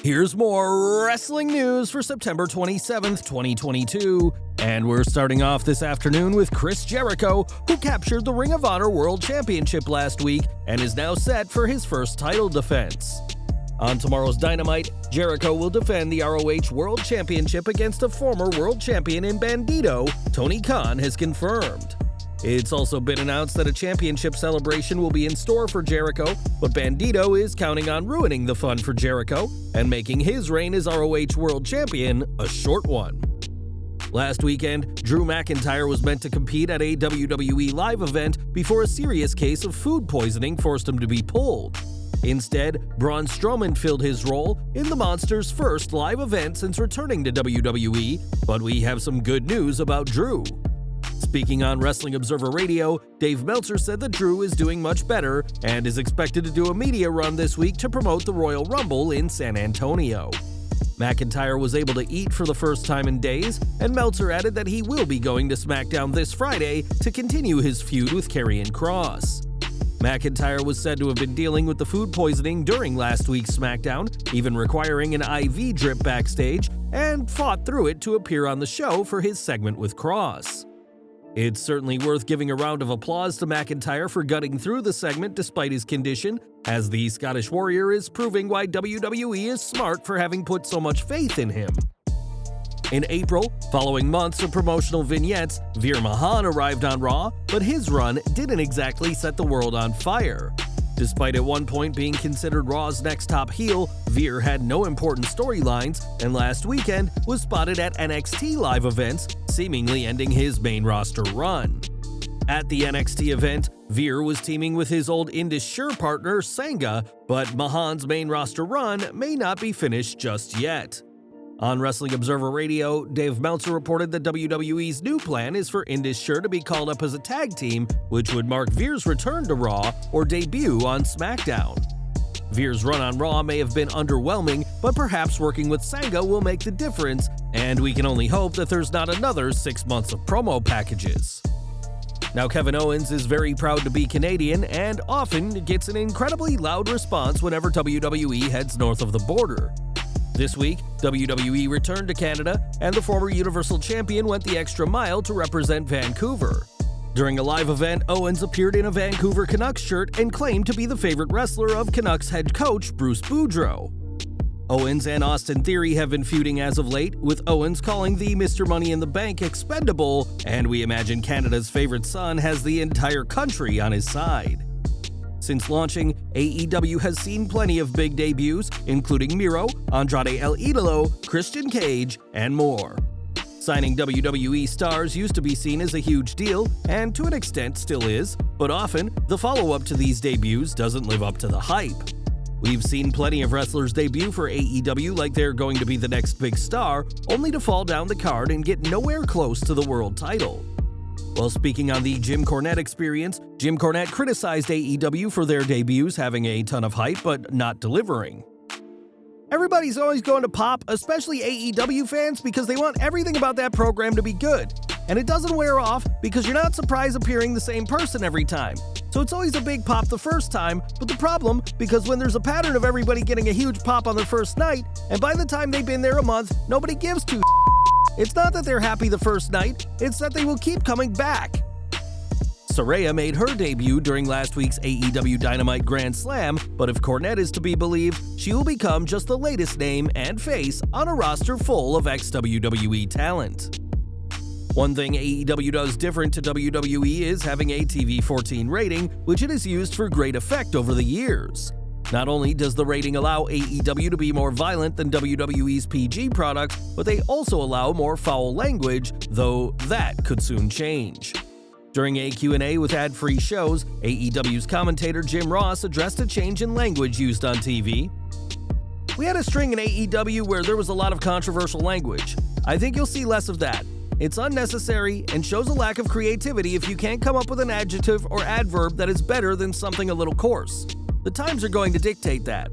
Here's more wrestling news for September 27th, 2022. And we're starting off this afternoon with Chris Jericho, who captured the Ring of Honor World Championship last week and is now set for his first title defense. On tomorrow's Dynamite, Jericho will defend the ROH World Championship against a former world champion in Bandito, Tony Khan has confirmed. It's also been announced that a championship celebration will be in store for Jericho, but Bandito is counting on ruining the fun for Jericho and making his reign as ROH World Champion a short one. Last weekend, Drew McIntyre was meant to compete at a WWE live event before a serious case of food poisoning forced him to be pulled. Instead, Braun Strowman filled his role in the Monster's first live event since returning to WWE, but we have some good news about Drew. Speaking on Wrestling Observer Radio, Dave Meltzer said that Drew is doing much better and is expected to do a media run this week to promote the Royal Rumble in San Antonio. McIntyre was able to eat for the first time in days, and Meltzer added that he will be going to SmackDown this Friday to continue his feud with Karrion Kross. McIntyre was said to have been dealing with the food poisoning during last week's SmackDown, even requiring an IV drip backstage, and fought through it to appear on the show for his segment with Kross. It's certainly worth giving a round of applause to McIntyre for gutting through the segment despite his condition, as the Scottish Warrior is proving why WWE is smart for having put so much faith in him. In April, following months of promotional vignettes, Veer Mahaan arrived on Raw, but his run didn't exactly set the world on fire. Despite at one point being considered Raw's next top heel, Veer had no important storylines, and last weekend was spotted at NXT live events, seemingly ending his main roster run. At the NXT event, Veer was teaming with his old Indus Sher partner, Sangha, but Mahan's main roster run may not be finished just yet. On Wrestling Observer Radio, Dave Meltzer reported that WWE's new plan is for Indus Sher to be called up as a tag team, which would mark Veer's return to Raw or debut on SmackDown. Veer's run on Raw may have been underwhelming, but perhaps working with Sangha will make the difference, and we can only hope that there's not another 6 months of promo packages. Now, Kevin Owens is very proud to be Canadian and often gets an incredibly loud response whenever WWE heads north of the border. This week, WWE returned to Canada, and the former Universal Champion went the extra mile to represent Vancouver. During a live event, Owens appeared in a Vancouver Canucks shirt and claimed to be the favorite wrestler of Canucks head coach Bruce Boudreau. Owens and Austin Theory have been feuding as of late, with Owens calling the Mr. Money in the Bank expendable, and we imagine Canada's favorite son has the entire country on his side. Since launching, AEW has seen plenty of big debuts, including Miro, Andrade El Idolo, Christian Cage, and more. Signing WWE stars used to be seen as a huge deal, and to an extent still is, but often, the follow-up to these debuts doesn't live up to the hype. We've seen plenty of wrestlers debut for AEW like they're going to be the next big star, only to fall down the card and get nowhere close to the world title. While speaking on the Jim Cornette experience, Jim Cornette criticized AEW for their debuts having a ton of hype but not delivering. Everybody's always going to pop, especially AEW fans, because they want everything about that program to be good. And it doesn't wear off because you're not surprised appearing the same person every time. So it's always a big pop the first time, but the problem, because when there's a pattern of everybody getting a huge pop on their first night, and by the time they've been there a month, nobody gives two it's not that they're happy the first night, it's that they will keep coming back. Saraya made her debut during last week's AEW Dynamite Grand Slam, but if Cornette is to be believed, she will become just the latest name and face on a roster full of ex-WWE talent. One thing AEW does different to WWE is having a TV-14 rating, which it has used for great effect over the years. Not only does the rating allow AEW to be more violent than WWE's PG products, but they also allow more foul language, though that could soon change. During a Q&A with ad-free shows, AEW's commentator Jim Ross addressed a change in language used on TV. "We had a string in AEW where there was a lot of controversial language. I think you'll see less of that. It's unnecessary and shows a lack of creativity if you can't come up with an adjective or adverb that is better than something a little coarse. The times are going to dictate that."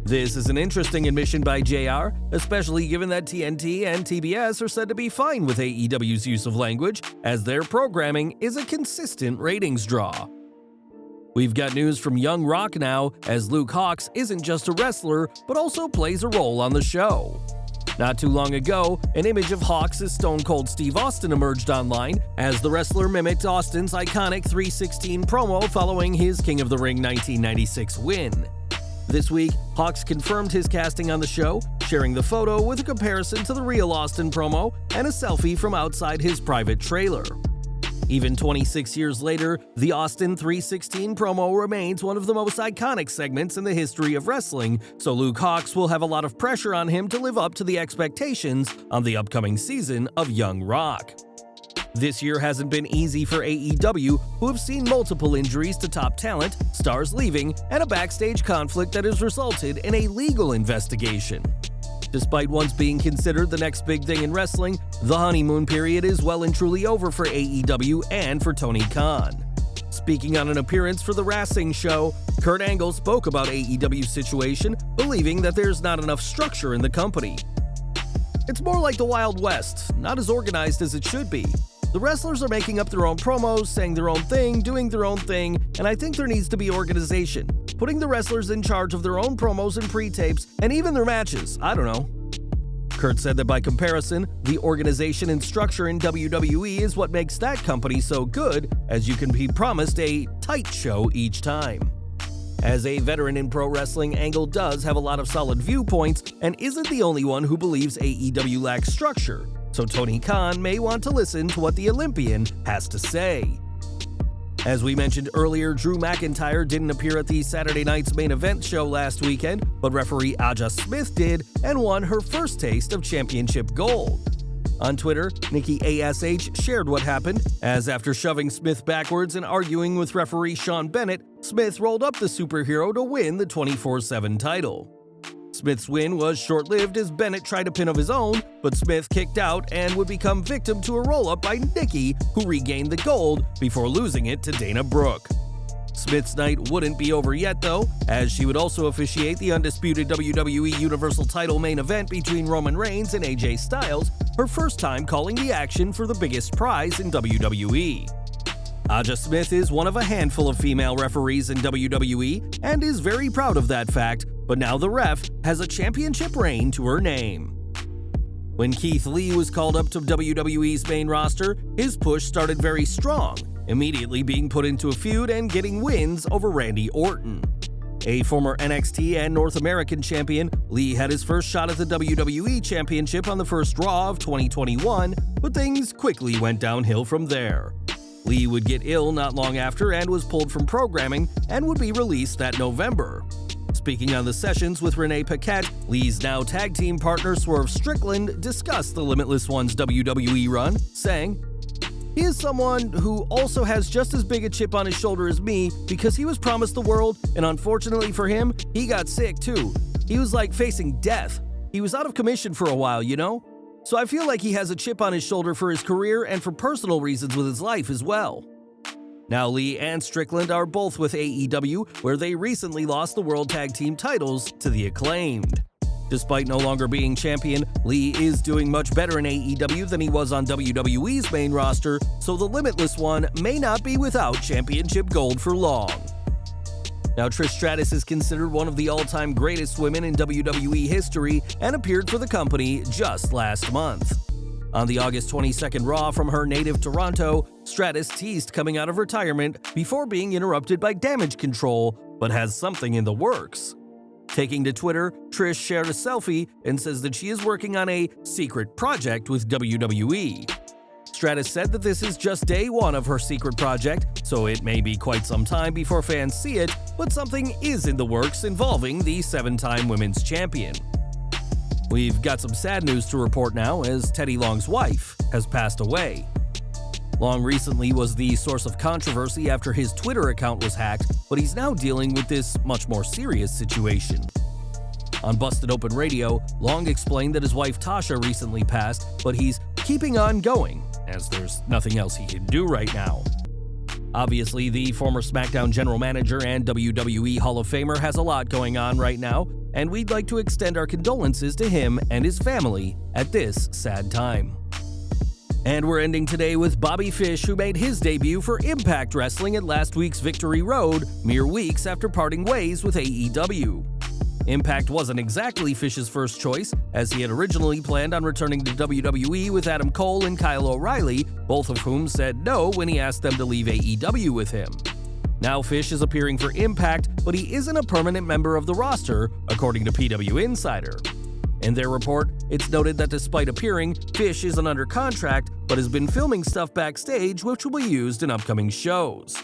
This is an interesting admission by JR, especially given that TNT and TBS are said to be fine with AEW's use of language, as their programming is a consistent ratings draw. We've got news from Young Rock now, as Luke Hawx isn't just a wrestler, but also plays a role on the show. Not too long ago, an image of Hawx as Stone Cold Steve Austin emerged online, as the wrestler mimicked Austin's iconic 316 promo following his King of the Ring 1996 win. This week, Hawx confirmed his casting on the show, sharing the photo with a comparison to the real Austin promo and a selfie from outside his private trailer. Even 26 years later, the Austin 316 promo remains one of the most iconic segments in the history of wrestling, so Luke Hawx will have a lot of pressure on him to live up to the expectations on the upcoming season of Young Rock. This year hasn't been easy for AEW, who have seen multiple injuries to top talent, stars leaving, and a backstage conflict that has resulted in a legal investigation. Despite once being considered the next big thing in wrestling, the honeymoon period is well and truly over for AEW and for Tony Khan. Speaking on an appearance for the Wrestling Show, Kurt Angle spoke about AEW's situation, believing that there's not enough structure in the company. It's more like the Wild West, not as organized as it should be. The wrestlers are making up their own promos, saying their own thing, doing their own thing, and I think there needs to be organization. Putting the wrestlers in charge of their own promos and pre-tapes, and even their matches, I don't know. Kurt said that by comparison, the organization and structure in WWE is what makes that company so good, as you can be promised a tight show each time. As a veteran in pro wrestling, Angle does have a lot of solid viewpoints and isn't the only one who believes AEW lacks structure, so Tony Khan may want to listen to what the Olympian has to say. As we mentioned earlier, Drew McIntyre didn't appear at the Saturday night's main event show last weekend, but referee Aja Smith did and won her first taste of championship gold. On Twitter, Nikki ASH shared what happened, as after shoving Smith backwards and arguing with referee Sean Bennett, Smith rolled up the superhero to win the 24/7 title. Smith's win was short-lived as Bennett tried a pin of his own, but Smith kicked out and would become victim to a roll-up by Nikki, who regained the gold before losing it to Dana Brooke. Smith's night wouldn't be over yet, though, as she would also officiate the undisputed WWE Universal title main event between Roman Reigns and AJ Styles, her first time calling the action for the biggest prize in WWE. Aja Smith is one of a handful of female referees in WWE and is very proud of that fact, but now the ref has a championship reign to her name. When Keith Lee was called up to WWE's main roster, his push started very strong, immediately being put into a feud and getting wins over Randy Orton. A former NXT and North American champion, Lee had his first shot at the WWE Championship on the first Raw of 2021, but things quickly went downhill from there. Lee would get ill not long after and was pulled from programming and would be released that November. Speaking on the sessions with Renee Paquette, Lee's now tag team partner Swerve Strickland discussed the Limitless One's WWE run, saying, "He is someone who also has just as big a chip on his shoulder as me because he was promised the world, and unfortunately for him, he got sick too. He was like facing death. He was out of commission for a while, you know? So I feel like he has a chip on his shoulder for his career and for personal reasons with his life as well." Now Lee and Strickland are both with AEW, where they recently lost the World Tag Team titles to the Acclaimed. Despite no longer being champion, Lee is doing much better in AEW than he was on WWE's main roster, so the Limitless One may not be without championship gold for long. Now, Trish Stratus is considered one of the all-time greatest women in WWE history and appeared for the company just last month. On the August 22nd Raw from her native Toronto, Stratus teased coming out of retirement before being interrupted by Damage Control, but has something in the works. Taking to Twitter, Trish shared a selfie and says that she is working on a secret project with WWE. Stratus said that this is just day one of her secret project, so it may be quite some time before fans see it, but something is in the works involving the 7-time women's champion. We've got some sad news to report now, as Teddy Long's wife has passed away. Long recently was the source of controversy after his Twitter account was hacked, but he's now dealing with this much more serious situation. On Busted Open Radio, Long explained that his wife Tasha recently passed, but he's keeping on going, as there's nothing else he can do right now. Obviously, the former SmackDown general manager and WWE Hall of Famer has a lot going on right now, and we'd like to extend our condolences to him and his family at this sad time. And we're ending today with Bobby Fish, who made his debut for Impact Wrestling at last week's Victory Road, mere weeks after parting ways with AEW. Impact wasn't exactly Fish's first choice, as he had originally planned on returning to WWE with Adam Cole and Kyle O'Reilly, both of whom said no when he asked them to leave AEW with him. Now Fish is appearing for Impact, but he isn't a permanent member of the roster, according to PW Insider. In their report, it's noted that despite appearing, Fish isn't under contract, but has been filming stuff backstage which will be used in upcoming shows.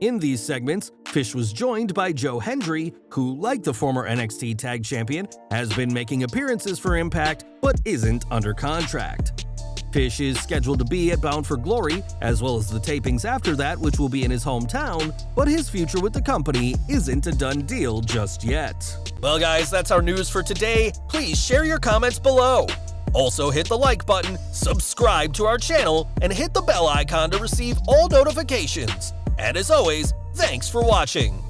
In these segments, Fish was joined by Joe Hendry, who, like the former NXT Tag Champion, has been making appearances for Impact, but isn't under contract. Fish is scheduled to be at Bound for Glory, as well as the tapings after that, which will be in his hometown, but his future with the company isn't a done deal just yet. Well guys, that's our news for today. Please share your comments below. Also hit the like button, subscribe to our channel, and hit the bell icon to receive all notifications. And as always, thanks for watching.